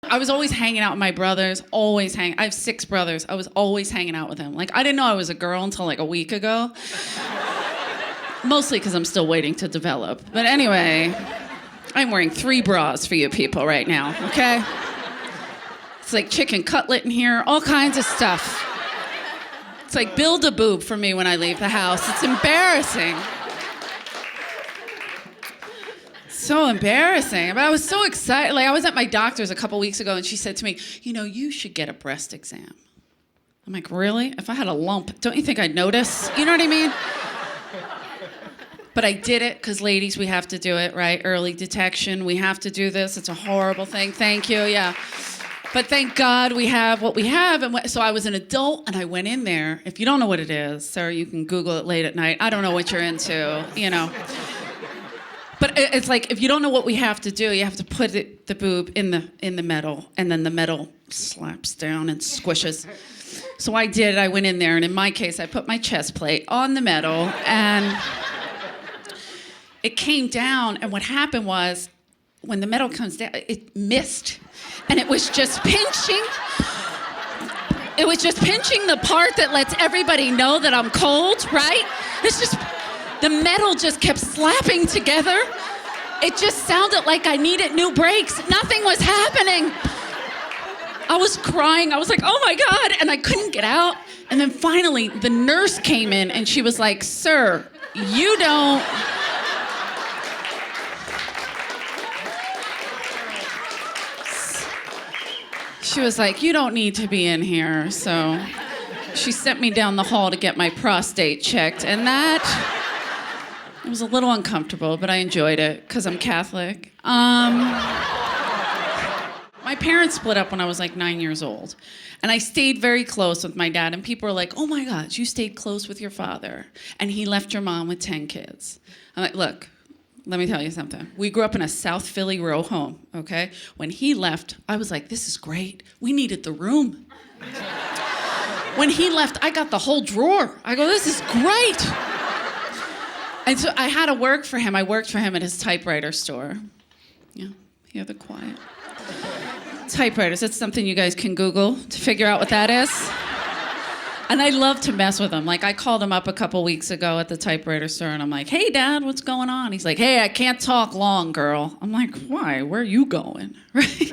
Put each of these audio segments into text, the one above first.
I was always hanging out with my brothers, I have 6 brothers. I was always hanging out with them. Like, I didn't know I was a girl until like a week ago. Mostly because I'm still waiting to develop. But anyway, I'm wearing 3 bras for you people right now, okay? It's like chicken cutlet in here, all kinds of stuff. It's like build a boob for me when I leave the house. It's embarrassing. So embarrassing. But I was so excited. Like, I was at my doctor's a couple weeks ago and she said to me, you know, you should get a breast exam. I'm like, really? If I had a lump, don't you think I'd notice? You know what I mean? But I did it because, ladies, we have to do it, right? Early detection. We have to do this. It's a horrible thing. Thank you. Yeah. But thank God we have what we have. And so I was an adult and I went in there. If you don't know what it is, Sarah, you can Google it late at night. I don't know what you're into, you know. But it's like, if you don't know what we have to do, you have to put the boob in the metal, and then the metal slaps down and squishes. So I did. I went in there, and in my case, I put my chest plate on the metal, and it came down. And what happened was, when the metal comes down, it missed, and it was just pinching. It was just pinching the part that lets everybody know that I'm cold, right? It's just. The metal just kept slapping together. It just sounded like I needed new brakes. Nothing was happening. I was crying. I was like, oh my God. And I couldn't get out. And then finally, the nurse came in and she was like, sir, you don't. She was like, you don't need to be in here. So she sent me down the hall to get my prostate checked. And that. It was a little uncomfortable, but I enjoyed it because I'm Catholic. My parents split up when I was like 9 years old. And I stayed very close with my dad. And people were like, oh my God, you stayed close with your father. And he left your mom with 10 kids. I'm like, look, let me tell you something. We grew up in a South Philly row home, okay? When he left, I was like, this is great. We needed the room. When he left, I got the whole drawer. I go, this is great. And so I had to work for him. I worked for him at his typewriter store. Yeah, hear the quiet. Typewriters, that's something you guys can Google to figure out what that is. And I love to mess with him. Like, I called him up a couple weeks ago at the typewriter store, and I'm like, hey, Dad, what's going on? He's like, hey, I can't talk long, girl. I'm like, why? Where are you going? Right?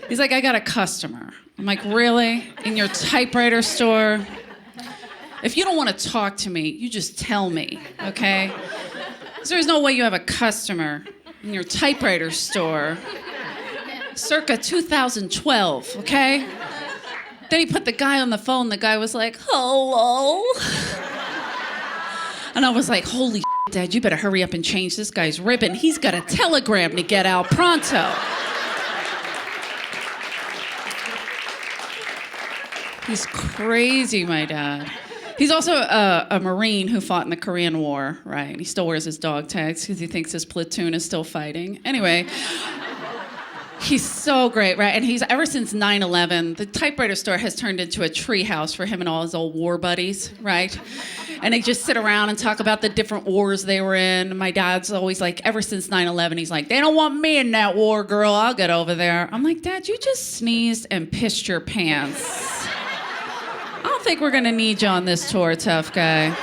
He's like, I got a customer. I'm like, really? In your typewriter store? If you don't want to talk to me, you just tell me, okay? Because there's no way you have a customer in your typewriter store circa 2012, okay? Then he put the guy on the phone. The guy was like, hello? And I was like, holy shit, Dad, you better hurry up and change this guy's ribbon. He's got a telegram to get out pronto. He's crazy, my dad. He's also a Marine who fought in the Korean War, right? He still wears his dog tags because he thinks his platoon is still fighting. Anyway, he's so great, right? And he's, ever since 9/11, the typewriter store has turned into a tree house for him and all his old war buddies, right? And they just sit around and talk about the different wars they were in. My dad's always like, ever since 9/11, he's like, they don't want me in that war, girl. I'll get over there. I'm like, Dad, you just sneezed and pissed your pants. I don't think we're gonna need you on this tour, tough guy.